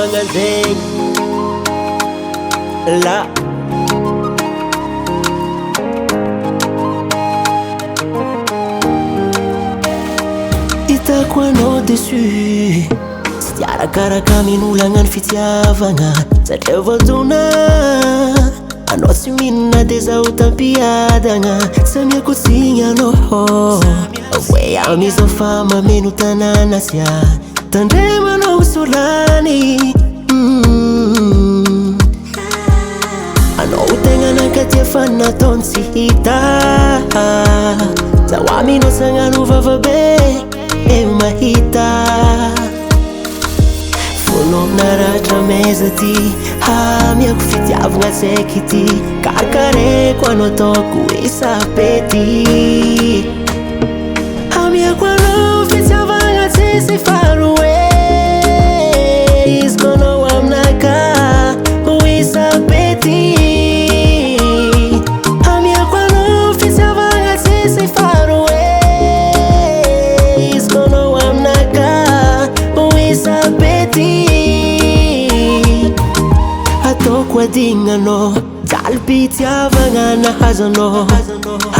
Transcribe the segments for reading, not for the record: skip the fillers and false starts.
fitiavagna zegny la hitako anao déçu tsy tiarakaraka minolagna ny fitiavagna satria voadona anao tsy minana de zaho tampiadagna samiako tsigny anao hoe amizao fa mameno tanàna sia tandremanao solany anao tegna nankatia fa nataony tsy hita zaho aminao sagnano vavabe mahita fonao naratra meza ty amiako fitiavagna saiky ty karakareko anao ataoko isapety amiako anao fitiavagna tsisy faroe izy koa anao aminaka ho isapety amiako anao fitiavagna tsisy faroe izy koa anao aminaka ho isapety ataoko adignanao jaly mpitiavagna nahazo anao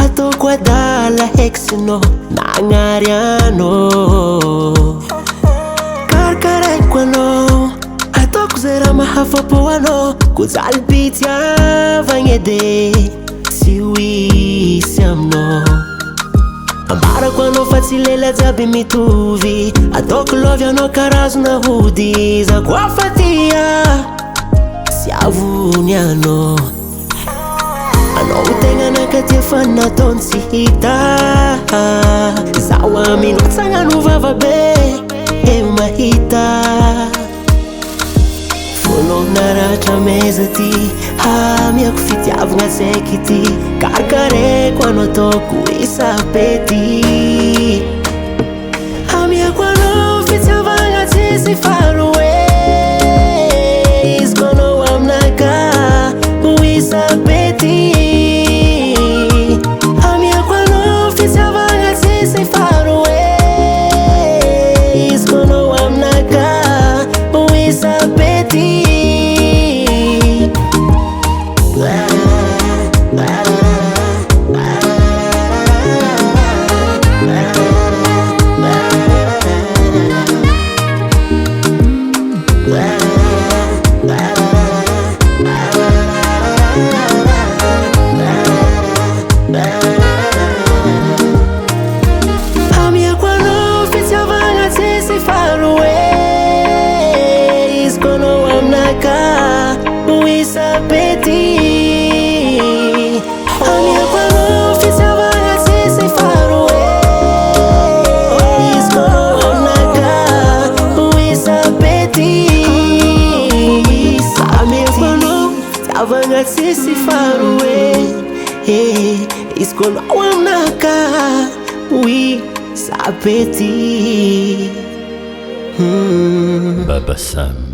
ataoko adala heksinao nagnary anao karakaraiko anao ataoko zay raha mahafapo anao ko jaly mpitiavagna ede tsy ho hisy aminao ambarako anao fa tsy lela jiaby mitovy ataoko lovy anao karazona hody za koa fatia sy avony anao anao tegna nankatia fa nataony tsy hita zaho aminao tsagnano vavabe mahita fonao naratra meza ty amiako fitiavagna saiky ty karakareko anao ataoko isapety amiako anao fitiavagna tsisy faroe izy koa anao aminaka ho isapety amiako anao fitiavagna tsisy faroe izy koa anao aminaka ho isapety amiako anao fitiavagna tsisy faroe izy koa anao aminaka ho isapety amiako anao fitiavagna tsisy faroe izy koa anao aminaka ho isapety amiako anao fitiavagna tsisy faroe izy koa anao aminaka ho isapety Baba Sam.